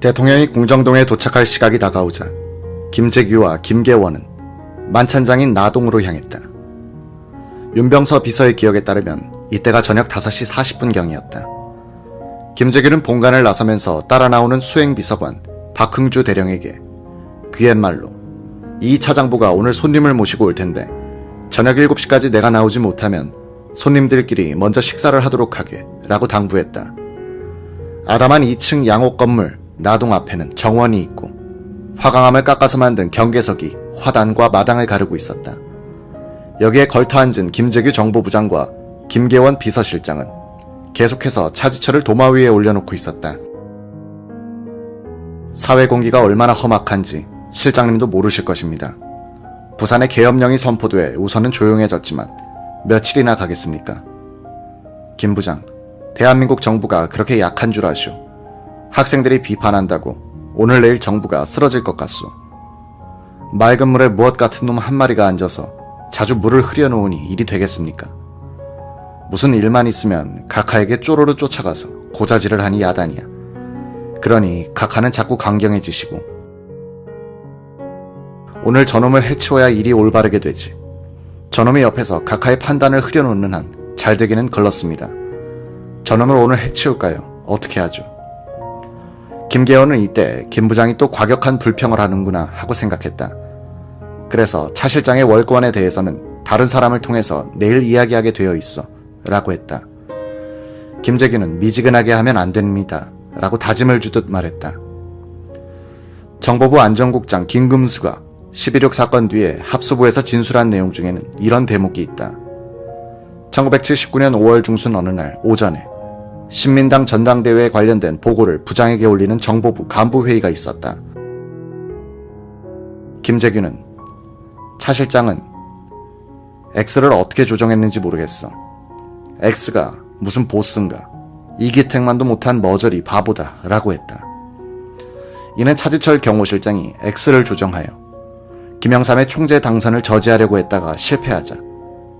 대통령이 궁정동에 도착할 시각이 다가오자 김재규와 김계원은 만찬장인 나동으로 향했다. 윤병서 비서의 기억에 따르면 이때가 저녁 5시 40분경이었다. 김재규는 본관을 나서면서 따라 나오는 수행비서관 박흥주 대령에게 귀옛말로 이 차장부가 오늘 손님을 모시고 올 텐데 저녁 7시까지 내가 나오지 못하면 손님들끼리 먼저 식사를 하도록 하게 라고 당부했다. 아담한 2층 양옥 건물 나동 앞에는 정원이 있고 화강암을 깎아서 만든 경계석이 화단과 마당을 가르고 있었다. 여기에 걸터앉은 김재규 정보부장과 김계원 비서실장은 계속해서 차지철을 도마 위에 올려놓고 있었다. 사회 공기가 얼마나 험악한지 실장님도 모르실 것입니다. 부산의 계엄령이 선포돼 우선은 조용해졌지만 며칠이나 가겠습니까? 김 부장, 대한민국 정부가 그렇게 약한 줄 아시오. 학생들이 비판한다고 오늘 내일 정부가 쓰러질 것 같소. 맑은 물에 무엇 같은 놈 한 마리가 앉아서 자주 물을 흐려놓으니 일이 되겠습니까? 무슨 일만 있으면 각하에게 쪼로로 쫓아가서 고자질을 하니 야단이야. 그러니 각하는 자꾸 강경해지시고 오늘 저놈을 해치워야 일이 올바르게 되지. 저놈이 옆에서 각하의 판단을 흐려놓는 한 잘 되기는 걸렀습니다. 저놈을 오늘 해치울까요? 어떻게 하죠? 김계원은 이때 김 부장이 또 과격한 불평을 하는구나 하고 생각했다. 그래서 차 실장의 월권에 대해서는 다른 사람을 통해서 내일 이야기하게 되어 있어 라고 했다. 김재규는 미지근하게 하면 안 됩니다 라고 다짐을 주듯 말했다. 정보부 안전국장 김금수가 11.6 사건 뒤에 합수부에서 진술한 내용 중에는 이런 대목이 있다. 1979년 5월 중순 어느 날 오전에 신민당 전당대회에 관련된 보고를 부장에게 올리는 정보부 간부회의가 있었다. 김재규는 차 실장은 X를 어떻게 조정했는지 모르겠어. X가 무슨 보스인가. 이기택만도 못한 머저리 바보다 라고 했다. 이는 차지철 경호실장이 X를 조정하여 김영삼의 총재 당선을 저지하려고 했다가 실패하자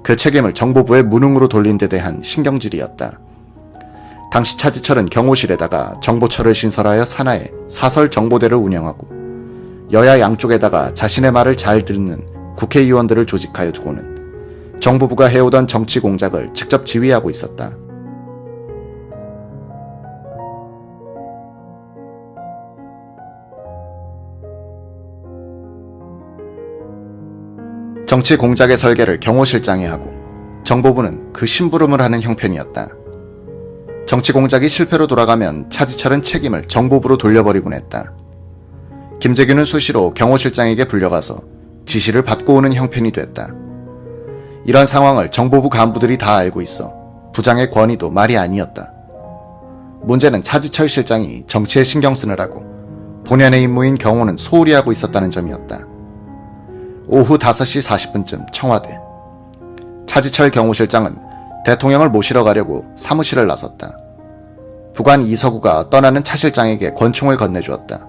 그 책임을 정보부의 무능으로 돌린 데 대한 신경질이었다. 당시 차지철은 경호실에다가 정보처를 신설하여 산하에 사설 정보대를 운영하고 여야 양쪽에다가 자신의 말을 잘 듣는 국회의원들을 조직하여 두고는 정보부가 해오던 정치 공작을 직접 지휘하고 있었다. 정치 공작의 설계를 경호실장이 하고 정보부는 그 심부름을 하는 형편이었다. 정치 공작이 실패로 돌아가면 차지철은 책임을 정보부로 돌려버리곤 했다. 김재규는 수시로 경호실장에게 불려가서 지시를 받고 오는 형편이 됐다. 이런 상황을 정보부 간부들이 다 알고 있어 부장의 권위도 말이 아니었다. 문제는 차지철 실장이 정치에 신경 쓰느라고 본연의 임무인 경호는 소홀히 하고 있었다는 점이었다. 오후 5시 40분쯤 청와대. 차지철 경호실장은 대통령을 모시러 가려고 사무실을 나섰다. 부관 이서구가 떠나는 차 실장에게 권총을 건네주었다.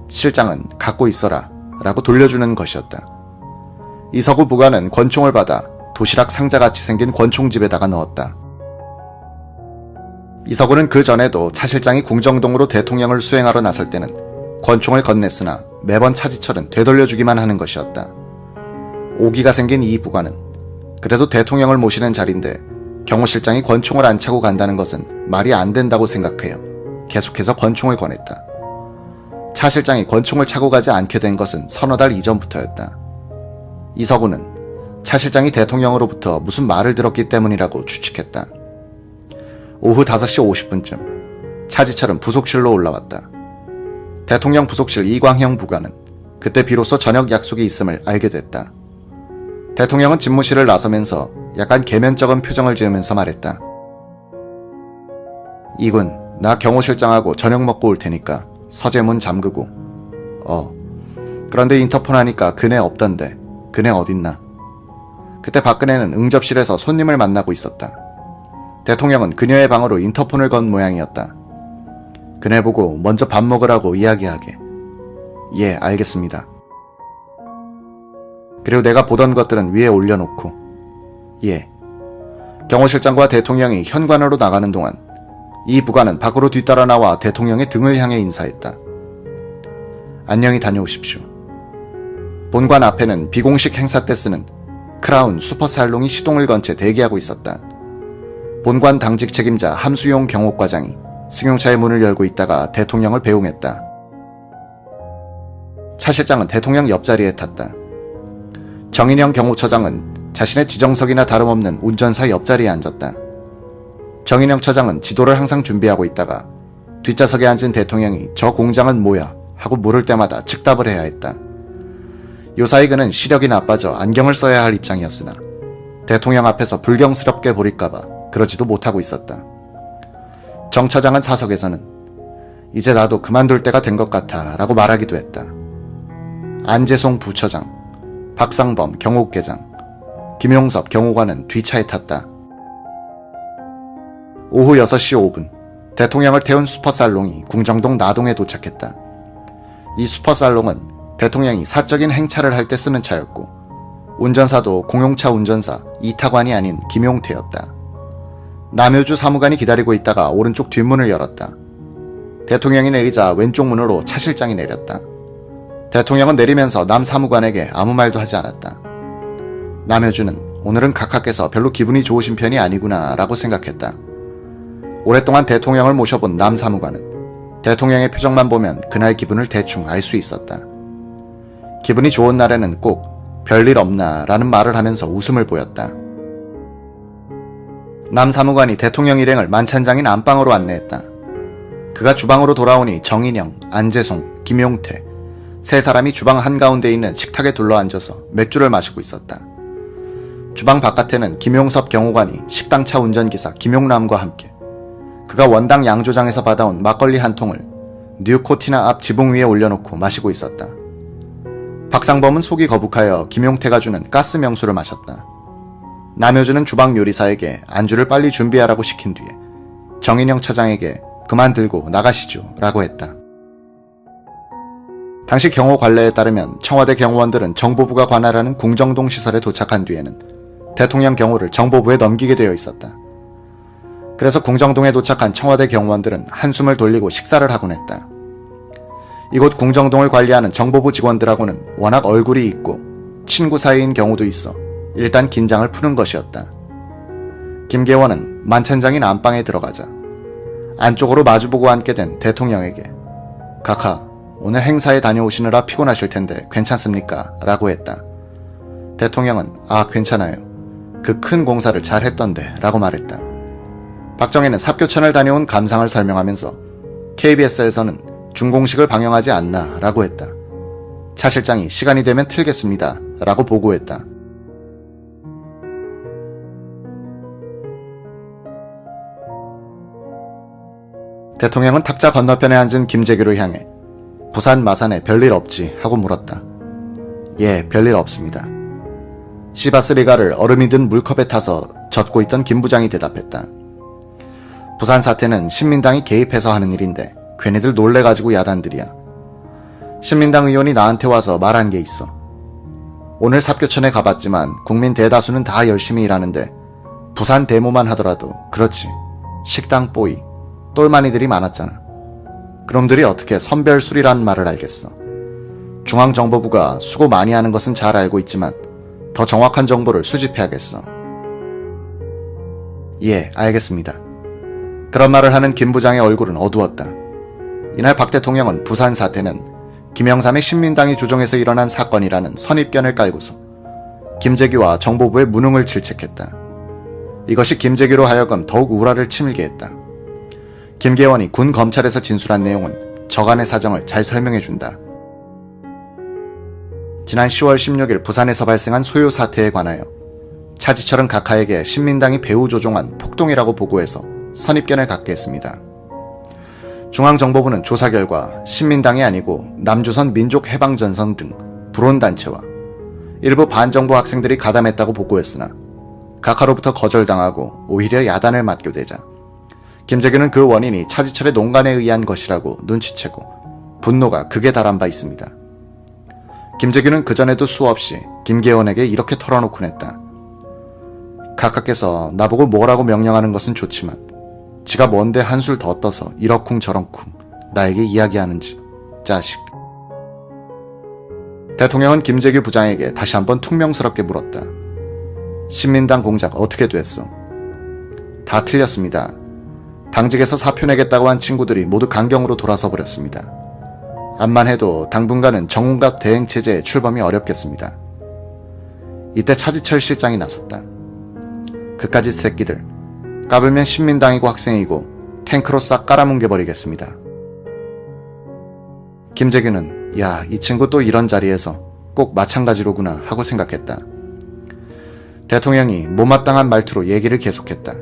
실장은 갖고 있어라 라고 돌려주는 것이었다. 이서구 부관은 권총을 받아 도시락 상자같이 생긴 권총집에다가 넣었다. 이서구는 그 전에도 차 실장이 궁정동으로 대통령을 수행하러 나설 때는 권총을 건넸으나 매번 차지철은 되돌려주기만 하는 것이었다. 오기가 생긴 이 부관은 그래도 대통령을 모시는 자리인데 경호실장이 권총을 안 차고 간다는 것은 말이 안 된다고 생각해요. 계속해서 권총을 권했다. 차 실장이 권총을 차고 가지 않게 된 것은 서너 달 이전부터였다. 이서구는 차 실장이 대통령으로부터 무슨 말을 들었기 때문이라고 추측했다. 오후 5시 50분쯤 차지철은 부속실로 올라왔다. 대통령 부속실 이광형 부관은 그때 비로소 저녁 약속이 있음을 알게 됐다. 대통령은 집무실을 나서면서 약간 계면적인 표정을 지으면서 말했다. 이군, 나 경호실장하고 저녁 먹고 올 테니까 서재문 잠그고. 그런데 인터폰 하니까 그네 없던데. 그네 어딨나? 그때 박근혜는 응접실에서 손님을 만나고 있었다. 대통령은 그녀의 방으로 인터폰을 건 모양이었다. 그네 보고 먼저 밥 먹으라고 이야기하게. 예, 알겠습니다. 그리고 내가 보던 것들은 위에 올려놓고. 예. 경호실장과 대통령이 현관으로 나가는 동안 이 부관은 밖으로 뒤따라 나와 대통령의 등을 향해 인사했다. 안녕히 다녀오십시오. 본관 앞에는 비공식 행사 때 쓰는 크라운 슈퍼살롱이 시동을 건 채 대기하고 있었다. 본관 당직 책임자 함수용 경호과장이 승용차의 문을 열고 있다가 대통령을 배웅했다. 차 실장은 대통령 옆자리에 탔다. 정인영 경호처장은 자신의 지정석이나 다름없는 운전사 옆자리에 앉았다. 정인영 처장은 지도를 항상 준비하고 있다가 뒷좌석에 앉은 대통령이 저 공장은 뭐야 하고 물을 때마다 즉답을 해야 했다. 요사이 그는 시력이 나빠져 안경을 써야 할 입장이었으나 대통령 앞에서 불경스럽게 보릴까봐 그러지도 못하고 있었다. 정 처장은 사석에서는 이제 나도 그만둘 때가 된 것 같아 라고 말하기도 했다. 안재송 부처장, 박상범 경호국계장, 김용섭 경호관은 뒤차에 탔다. 오후 6시 5분 대통령을 태운 슈퍼살롱이 궁정동 나동에 도착했다. 이 슈퍼살롱은 대통령이 사적인 행차를 할 때 쓰는 차였고 운전사도 공용차 운전사 이타관이 아닌 김용태였다. 남효주 사무관이 기다리고 있다가 오른쪽 뒷문을 열었다. 대통령이 내리자 왼쪽 문으로 차 실장이 내렸다. 대통령은 내리면서 남 사무관에게 아무 말도 하지 않았다. 남효주는 오늘은 각하께서 별로 기분이 좋으신 편이 아니구나 라고 생각했다. 오랫동안 대통령을 모셔본 남 사무관은 대통령의 표정만 보면 그날 기분을 대충 알 수 있었다. 기분이 좋은 날에는 꼭 별일 없나 라는 말을 하면서 웃음을 보였다. 남 사무관이 대통령 일행을 만찬장인 안방으로 안내했다. 그가 주방으로 돌아오니 정인영, 안재송, 김용태 세 사람이 주방 한가운데 있는 식탁에 둘러앉아서 맥주를 마시고 있었다. 주방 바깥에는 김용섭 경호관이 식당차 운전기사 김용남과 함께 그가 원당 양조장에서 받아온 막걸리 한 통을 뉴코티나 앞 지붕 위에 올려놓고 마시고 있었다. 박상범은 속이 거북하여 김용태가 주는 가스 명수를 마셨다. 남효주는 주방 요리사에게 안주를 빨리 준비하라고 시킨 뒤에 정인영 처장에게 그만 들고 나가시죠 라고 했다. 당시 경호 관례에 따르면 청와대 경호원들은 정보부가 관할하는 궁정동 시설에 도착한 뒤에는 대통령 경호를 정보부에 넘기게 되어 있었다. 그래서 궁정동에 도착한 청와대 경호원들은 한숨을 돌리고 식사를 하곤 했다. 이곳 궁정동을 관리하는 정보부 직원들하고는 워낙 얼굴이 있고 친구 사이인 경우도 있어 일단 긴장을 푸는 것이었다. 김계원은 만찬장인 안방에 들어가자 안쪽으로 마주보고 앉게 된 대통령에게 각하, 오늘 행사에 다녀오시느라 피곤하실 텐데 괜찮습니까? 라고 했다. 대통령은 괜찮아요. 그 큰 공사를 잘 했던데 라고 말했다. 박정희는 삽교천을 다녀온 감상을 설명하면서 KBS에서는 중공식을 방영하지 않나 라고 했다. 차 실장이 시간이 되면 틀겠습니다 라고 보고했다. 대통령은 탁자 건너편에 앉은 김재규를 향해 부산 마산에 별일 없지 하고 물었다. 예, 별일 없습니다. 시바스 리가를 얼음이 든 물컵에 타서 젓고 있던 김 부장이 대답했다. 부산 사태는 신민당이 개입해서 하는 일인데 괜히들 놀래가지고 야단들이야. 신민당 의원이 나한테 와서 말한 게 있어. 오늘 삽교천에 가봤지만 국민 대다수는 다 열심히 일하는데 부산 데모만 하더라도 그렇지. 식당 뽀이, 똘마니들이 많았잖아. 그놈들이 어떻게 선별술이란 말을 알겠어. 중앙정보부가 수고 많이 하는 것은 잘 알고 있지만 더 정확한 정보를 수집해야겠어. 예, 알겠습니다. 그런 말을 하는 김 부장의 얼굴은 어두웠다. 이날 박 대통령은 부산 사태는 김영삼의 신민당이 조종해서 일어난 사건이라는 선입견을 깔고서 김재규와 정보부의 무능을 질책했다. 이것이 김재규로 하여금 더욱 우라를 치밀게 했다. 김계원이 군 검찰에서 진술한 내용은 저간의 사정을 잘 설명해준다. 지난 10월 16일 부산에서 발생한 소요 사태에 관하여 차지철은 각하에게 신민당이 배후 조종한 폭동이라고 보고해서 선입견을 갖게 했습니다. 중앙정보부는 조사 결과 신민당이 아니고 남조선 민족해방전선 등 불온단체와 일부 반정부 학생들이 가담했다고 보고했으나 각하로부터 거절당하고 오히려 야단을 맞게 되자 김재규는 그 원인이 차지철의 농간에 의한 것이라고 눈치채고 분노가 극에 달한 바 있습니다. 김재규는 그전에도 수없이 김계원에게 이렇게 털어놓곤 했다. 각하께서 나보고 뭐라고 명령하는 것은 좋지만 지가 뭔데 한술 더 떠서 이러쿵 저러쿵 나에게 이야기하는지. 자식. 대통령은 김재규 부장에게 다시 한번 퉁명스럽게 물었다. 신민당 공작 어떻게 됐어? 다 틀렸습니다. 당직에서 사표 내겠다고 한 친구들이 모두 강경으로 돌아서 버렸습니다. 암만 해도 당분간은 정운갑 대행체제에 출범이 어렵겠습니다. 이때 차지철 실장이 나섰다. 그까짓 새끼들, 까불면 신민당이고 학생이고 탱크로 싹 깔아뭉개버리겠습니다. 김재규는 야, 이 친구 또 이런 자리에서 꼭 마찬가지로구나 하고 생각했다. 대통령이 못마땅한 말투로 얘기를 계속했다.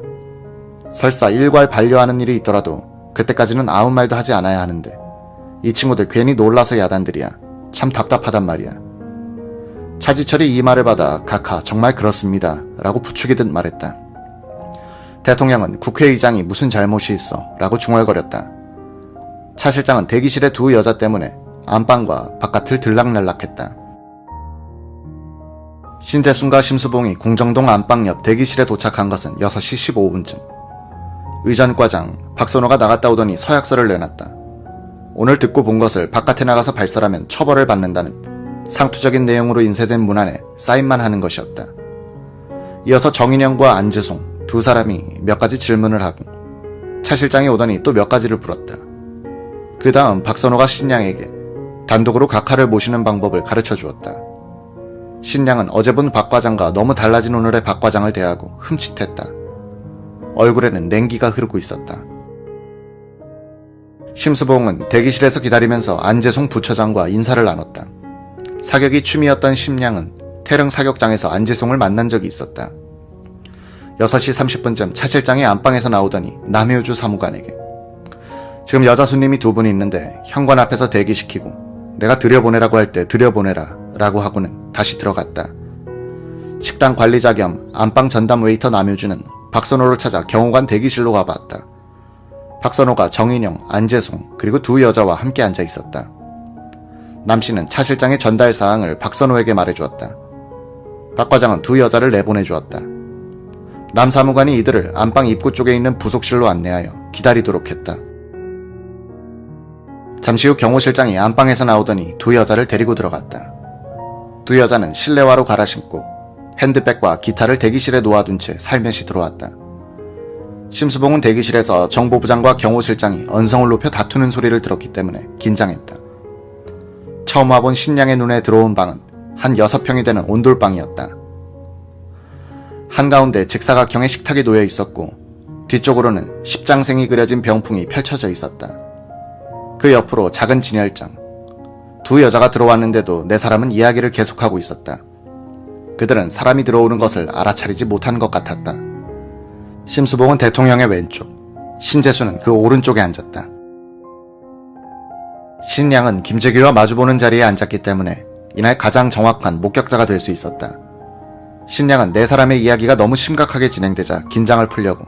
설사 일괄 반려하는 일이 있더라도 그때까지는 아무 말도 하지 않아야 하는데 이 친구들 괜히 놀라서 야단들이야. 참 답답하단 말이야. 차지철이 이 말을 받아 카카 정말 그렇습니다 라고 부추기듯 말했다. 대통령은 국회의장이 무슨 잘못이 있어 라고 중얼거렸다. 차 실장은 대기실의 두 여자 때문에 안방과 바깥을 들락날락했다. 신재순과 심수봉이 공정동 안방 옆 대기실에 도착한 것은 6시 15분쯤. 의전과장 박선호가 나갔다 오더니 서약서를 내놨다. 오늘 듣고 본 것을 바깥에 나가서 발설하면 처벌을 받는다는 상투적인 내용으로 인쇄된 문안에 사인만 하는 것이었다. 이어서 정인영과 안재송 두 사람이 몇 가지 질문을 하고 차 실장이 오더니 또 몇 가지를 물었다. 그 다음 박선호가 신양에게 단독으로 각하를 모시는 방법을 가르쳐 주었다. 신양은 어제 본 박 과장과 너무 달라진 오늘의 박 과장을 대하고 흠칫했다. 얼굴에는 냉기가 흐르고 있었다. 심수봉은 대기실에서 기다리면서 안재송 부처장과 인사를 나눴다. 사격이 취미였던 심양은 태릉 사격장에서 안재송을 만난 적이 있었다. 6시 30분쯤 차 실장이 안방에서 나오더니 남효주 사무관에게 지금 여자 손님이 두 분 있는데 현관 앞에서 대기시키고 내가 들여보내라고 할 때 들여보내라 라고 하고는 다시 들어갔다. 식당 관리자 겸 안방 전담 웨이터 남효주는 박선호를 찾아 경호관 대기실로 가봤다. 박선호가 정인영, 안재송 그리고 두 여자와 함께 앉아 있었다. 남씨는 차 실장의 전달 사항을 박선호에게 말해주었다. 박 과장은 두 여자를 내보내주었다. 남 사무관이 이들을 안방 입구 쪽에 있는 부속실로 안내하여 기다리도록 했다. 잠시 후 경호실장이 안방에서 나오더니 두 여자를 데리고 들어갔다. 두 여자는 실내화로 갈아 신고 핸드백과 기타를 대기실에 놓아둔 채 살며시 들어왔다. 심수봉은 대기실에서 정보부장과 경호실장이 언성을 높여 다투는 소리를 들었기 때문에 긴장했다. 처음 와본 신양의 눈에 들어온 방은 한 6평이 되는 온돌방이었다. 한가운데 직사각형의 식탁이 놓여 있었고 뒤쪽으로는 십장생이 그려진 병풍이 펼쳐져 있었다. 그 옆으로 작은 진열장. 두 여자가 들어왔는데도 네 사람은 이야기를 계속하고 있었다. 그들은 사람이 들어오는 것을 알아차리지 못한 것 같았다. 심수봉은 대통령의 왼쪽, 신재수는 그 오른쪽에 앉았다. 신양은 김재규와 마주보는 자리에 앉았기 때문에 이날 가장 정확한 목격자가 될 수 있었다. 신양은 네 사람의 이야기가 너무 심각하게 진행되자 긴장을 풀려고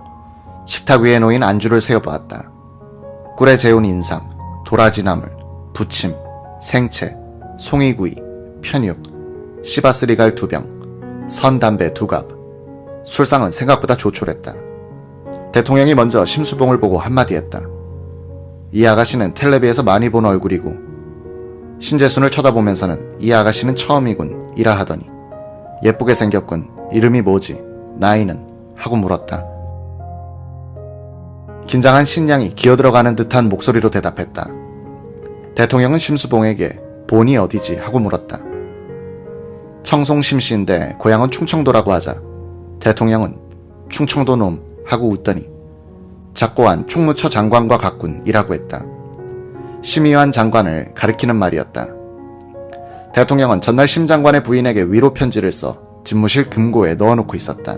식탁 위에 놓인 안주를 세어보았다. 꿀에 재운 인상, 도라지나물, 부침, 생채, 송이구이, 편육, 씨바스리갈 2병, 선담배 2갑. 술상은 생각보다 조촐했다. 대통령이 먼저 심수봉을 보고 한마디 했다. 이 아가씨는 텔레비에서 많이 본 얼굴이고 신재순을 쳐다보면서는 이 아가씨는 처음이군 이라 하더니 예쁘게 생겼군 이름이 뭐지 나이는 하고 물었다. 긴장한 신양이 기어들어가는 듯한 목소리로 대답했다. 대통령은 심수봉에게 본이 어디지 하고 물었다. 청송심씨인데 고향은 충청도라고 하자 대통령은 충청도 놈 하고 웃더니 작고한 충무처 장관과 같군이라고 했다. 심의환 장관을 가리키는 말이었다. 대통령은 전날 심 장관의 부인에게 위로 편지를 써 집무실 금고에 넣어놓고 있었다.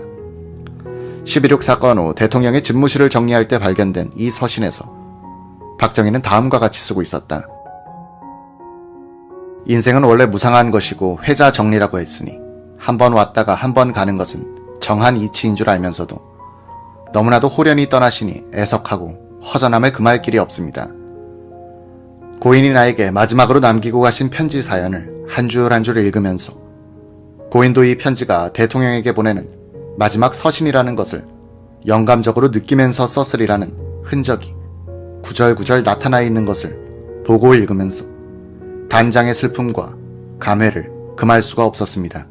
11.6 사건 후 대통령의 집무실을 정리할 때 발견된 이 서신에서 박정희는 다음과 같이 쓰고 있었다. 인생은 원래 무상한 것이고 회자 정리라고 했으니 한 번 왔다가 한 번 가는 것은 정한 이치인 줄 알면서도 너무나도 호련히 떠나시니 애석하고 허전함을 금할 길이 없습니다. 고인이 나에게 마지막으로 남기고 가신 편지 사연을 한 줄 한 줄 읽으면서 고인도 이 편지가 대통령에게 보내는 마지막 서신이라는 것을 영감적으로 느끼면서 썼으리라는 흔적이 구절구절 나타나 있는 것을 보고 읽으면서 단장의 슬픔과 감회를 금할 수가 없었습니다.